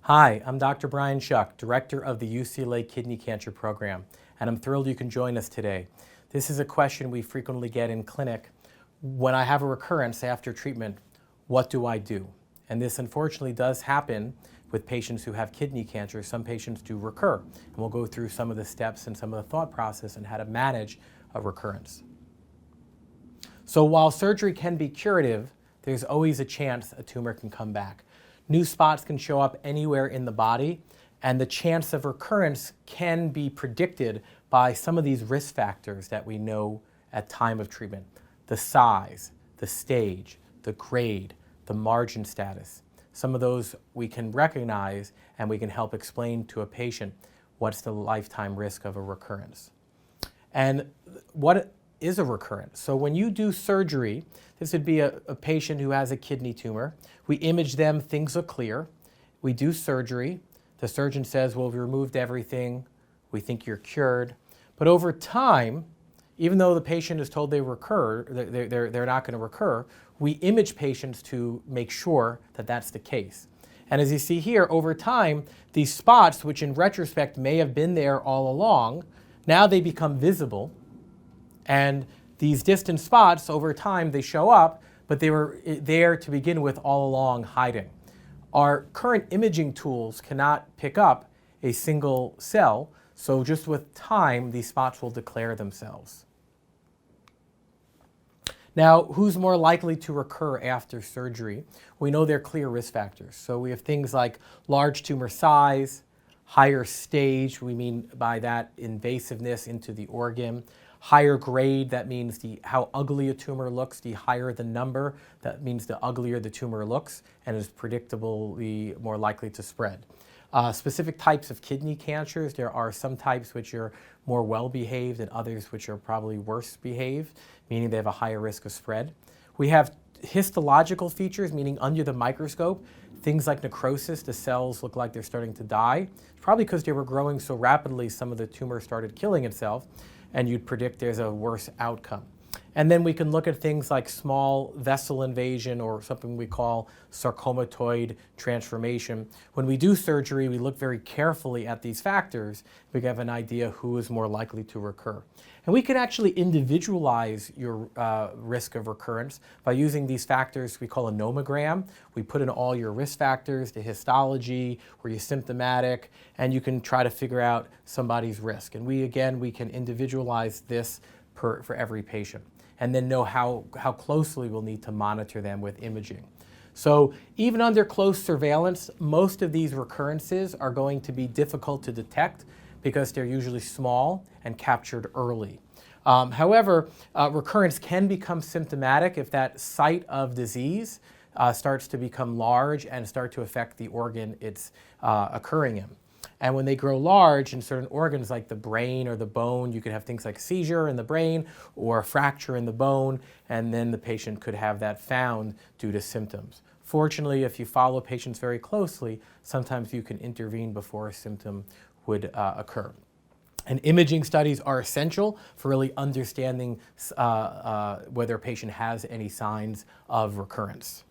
Hi, I'm Dr. Brian Shuch, Director of the UCLA Kidney Cancer Program, and I'm thrilled you can join us today. This is a question we frequently get in clinic. When I have a recurrence after treatment, what do I do? And this unfortunately does happen with patients who have kidney cancer. Some patients do recur, and we'll go through some of the steps and some of the thought process and how to manage a recurrence. So while surgery can be curative, there's always a chance a tumor can come back. New spots can show up anywhere in the body, and the chance of recurrence can be predicted by some of these risk factors that we know at time of treatment. The size, the stage, the grade, the margin status. Some of those we can recognize, and we can help explain to a patient what's the lifetime risk of a recurrence. And what is a recurrence? So when you do surgery, this would be a patient who has a kidney tumor. We image them, things look clear. We do surgery. The surgeon says, well, we removed everything. We think you're cured. But over time, even though the patient is told they're not going to recur, we image patients to make sure that that's the case. And as you see here, over time, these spots, which in retrospect may have been there all along, now they become visible. And these distant spots, over time, they show up, but they were there to begin with all along hiding. Our current imaging tools cannot pick up a single cell, so just with time, these spots will declare themselves. Now, who's more likely to recur after surgery? We know there are clear risk factors. So we have things like large tumor size, higher stage, we mean by that invasiveness into the organ, higher grade, that means how ugly a tumor looks. The higher the number, that means the uglier the tumor looks and is predictably more likely to spread. Specific types of kidney cancers, there are some types which are more well-behaved and others which are probably worse behaved, meaning they have a higher risk of spread. We have histological features, meaning under the microscope, things like necrosis, the cells look like they're starting to die. It's probably because they were growing so rapidly, some of the tumor started killing itself, and you'd predict there's a worse outcome. And then we can look at things like small vessel invasion or something we call sarcomatoid transformation. When we do surgery, we look very carefully at these factors. We have an idea who is more likely to recur. And we can actually individualize your risk of recurrence by using these factors we call a nomogram. We put in all your risk factors, the histology, were you symptomatic, and you can try to figure out somebody's risk. And we can individualize this for every patient, and then know how closely we'll need to monitor them with imaging. So even under close surveillance, most of these recurrences are going to be difficult to detect because they're usually small and captured early. However, recurrence can become symptomatic if that site of disease starts to become large and start to affect the organ it's occurring in. And when they grow large in certain organs like the brain or the bone, you could have things like seizure in the brain or a fracture in the bone, and then the patient could have that found due to symptoms. Fortunately, if you follow patients very closely, sometimes you can intervene before a symptom would occur. And imaging studies are essential for really understanding whether a patient has any signs of recurrence.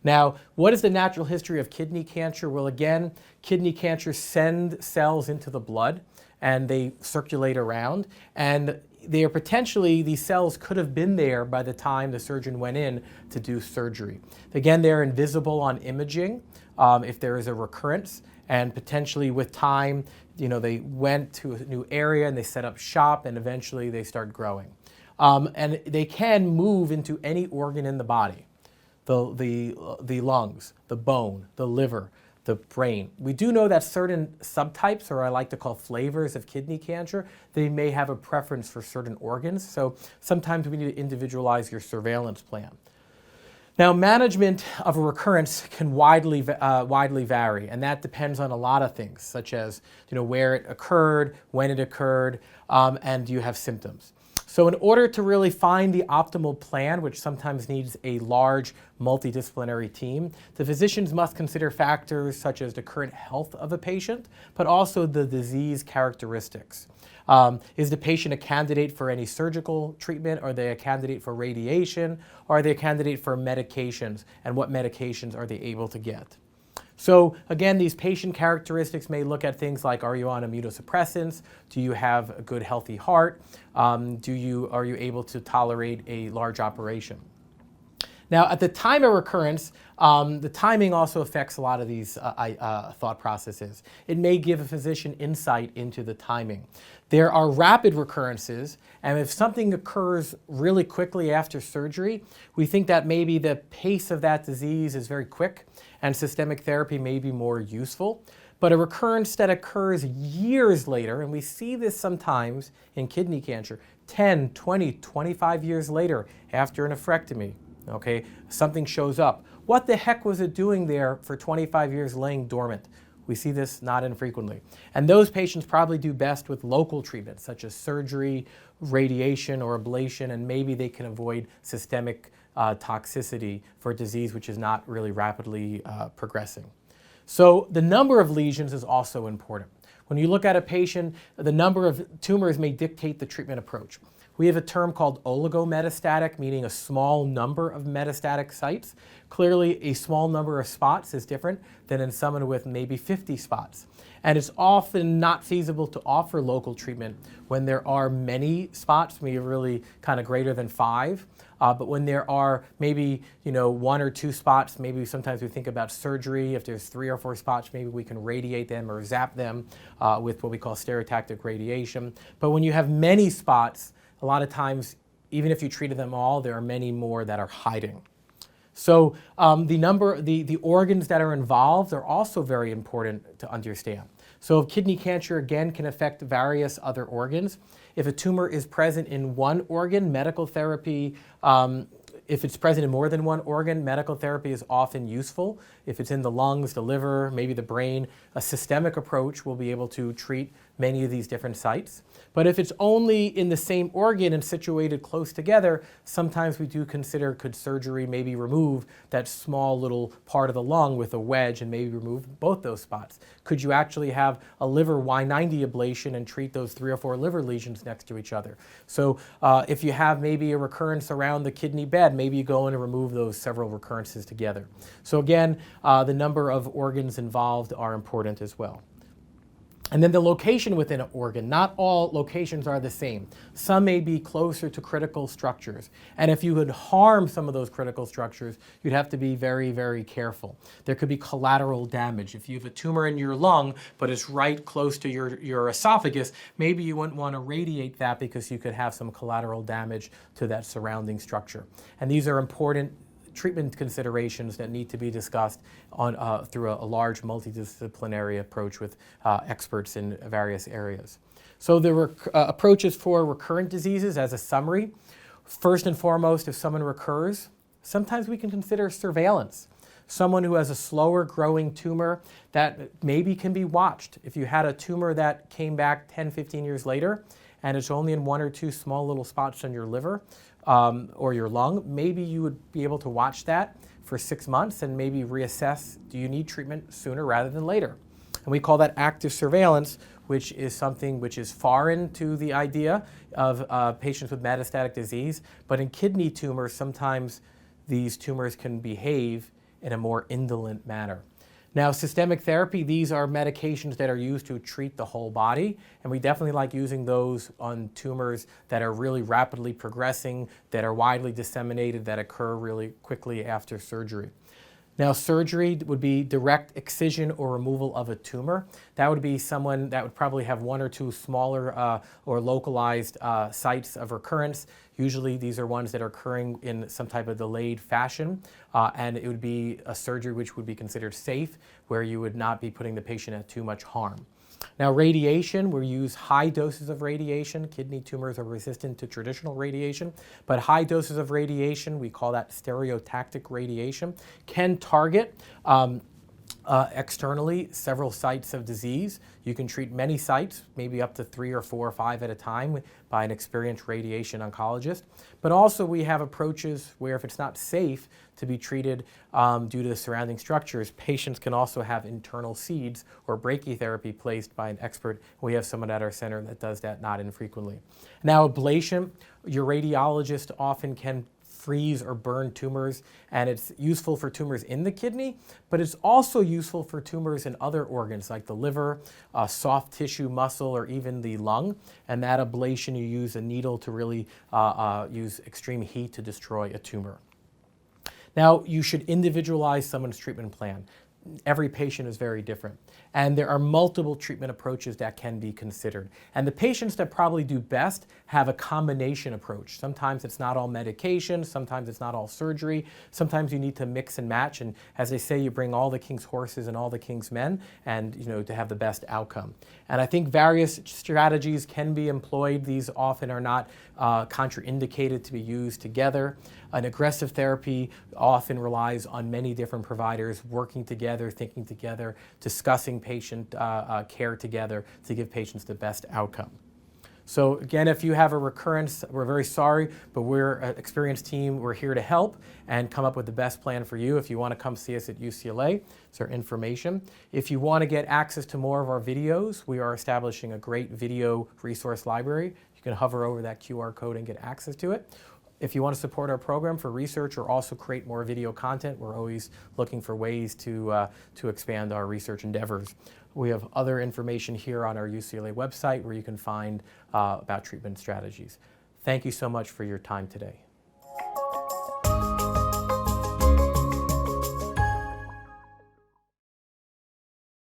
Now, what is the natural history of kidney cancer? Well, again, kidney cancer send cells into the blood and they circulate around, and they are these cells could have been there by the time the surgeon went in to do surgery. Again, they're invisible on imaging if there is a recurrence, and potentially with time, they went to a new area and they set up shop, and eventually they start growing. And they can move into any organ in the body. The lungs, the bone, the liver, the brain. We do know that certain subtypes, or I like to call flavors of kidney cancer, they may have a preference for certain organs. So sometimes we need to individualize your surveillance plan. Now, management of a recurrence can widely vary, and that depends on a lot of things, such as where it occurred, when it occurred, and do you have symptoms. So in order to really find the optimal plan, which sometimes needs a large multidisciplinary team, the physicians must consider factors such as the current health of a patient, but also the disease characteristics. Is the patient a candidate for any surgical treatment? Are they a candidate for radiation? Or are they a candidate for medications? And what medications are they able to get? So again, these patient characteristics may look at things like, are you on immunosuppressants? Do you have a good healthy heart? Are you able to tolerate a large operation? Now, at the time of recurrence, the timing also affects a lot of these thought processes. It may give a physician insight into the timing. There are rapid recurrences, and if something occurs really quickly after surgery, we think that maybe the pace of that disease is very quick, and systemic therapy may be more useful. But a recurrence that occurs years later, and we see this sometimes in kidney cancer, 10, 20, 25 years later after a nephrectomy, okay, something shows up. What the heck was it doing there for 25 years laying dormant? We see this not infrequently. And those patients probably do best with local treatments, such as surgery, radiation, or ablation, and maybe they can avoid systemic toxicity for a disease which is not really rapidly progressing. So the number of lesions is also important. When you look at a patient, the number of tumors may dictate the treatment approach. We have a term called oligometastatic, meaning a small number of metastatic sites. Clearly, a small number of spots is different than in someone with maybe 50 spots. And it's often not feasible to offer local treatment when there are many spots, maybe really kind of greater than 5. But when there are maybe 1 or 2 spots, maybe sometimes we think about surgery. If there's 3 or 4 spots, maybe we can radiate them or zap them with what we call stereotactic radiation. But when you have many spots, a lot of times, even if you treated them all, there are many more that are hiding. So the organs that are involved are also very important to understand. So kidney cancer, again, can affect various other organs. If a tumor is present in one organ, medical therapy, if it's present in more than one organ, medical therapy is often useful. If it's in the lungs, the liver, maybe the brain, a systemic approach will be able to treat many of these different sites. But if it's only in the same organ and situated close together, sometimes we do consider, could surgery maybe remove that small little part of the lung with a wedge and maybe remove both those spots? Could you actually have a liver Y90 ablation and treat those 3 or 4 liver lesions next to each other? So if you have maybe a recurrence around the kidney bed, maybe you go in and remove those several recurrences together. So again, the number of organs involved are important as well. And then the location within an organ. Not all locations are the same. Some may be closer to critical structures. And if you would harm some of those critical structures, you'd have to be very, very careful. There could be collateral damage. If you have a tumor in your lung, but it's right close to your esophagus, maybe you wouldn't want to radiate that because you could have some collateral damage to that surrounding structure. And these are important treatment considerations that need to be discussed through a large multidisciplinary approach with experts in various areas. So the approaches for recurrent diseases as a summary. First and foremost, if someone recurs, sometimes we can consider surveillance. Someone who has a slower growing tumor that maybe can be watched. If you had a tumor that came back 10, 15 years later, and it's only in 1 or 2 small little spots on your liver, or your lung, maybe you would be able to watch that for 6 months and maybe reassess, do you need treatment sooner rather than later? And we call that active surveillance, which is something which is foreign to the idea of patients with metastatic disease. But in kidney tumors, sometimes these tumors can behave in a more indolent manner. Now, systemic therapy, these are medications that are used to treat the whole body, and we definitely like using those on tumors that are really rapidly progressing, that are widely disseminated, that occur really quickly after surgery. Now, surgery would be direct excision or removal of a tumor. That would be someone that would probably have 1 or 2 smaller or localized sites of recurrence. Usually these are ones that are occurring in some type of delayed fashion, and it would be a surgery which would be considered safe, where you would not be putting the patient at too much harm. Now, radiation, we use high doses of radiation. Kidney tumors are resistant to traditional radiation, but high doses of radiation, we call that stereotactic radiation, can target externally several sites of disease. You can treat many sites, maybe up to 3 or 4 or 5 at a time by an experienced radiation oncologist. But also we have approaches where if it's not safe to be treated due to the surrounding structures, patients can also have internal seeds or brachytherapy placed by an expert. We have someone at our center that does that not infrequently. Now, ablation, your radiologist often can freeze or burn tumors, and it's useful for tumors in the kidney, but it's also useful for tumors in other organs like the liver, soft tissue, muscle, or even the lung. And that ablation, you use a needle to really use extreme heat to destroy a tumor. Now, you should individualize someone's treatment plan. Every patient is very different, and there are multiple treatment approaches that can be considered. And the patients that probably do best have a combination approach. Sometimes it's not all medication, sometimes it's not all surgery, sometimes you need to mix and match, and as they say, you bring all the king's horses and all the king's men, and to have the best outcome. And I think various strategies can be employed. These often are not contraindicated to be used together. An aggressive therapy often relies on many different providers working together, thinking together, discussing patient care together to give patients the best outcome. So again, if you have a recurrence, we're very sorry, but we're an experienced team. We're here to help and come up with the best plan for you. If you want to come see us at UCLA, it's our information. If you want to get access to more of our videos, we are establishing a great video resource library. You can hover over that QR code and get access to it. If you want to support our program for research or also create more video content, we're always looking for ways to expand our research endeavors. We have other information here on our UCLA website where you can find about treatment strategies. Thank you so much for your time today.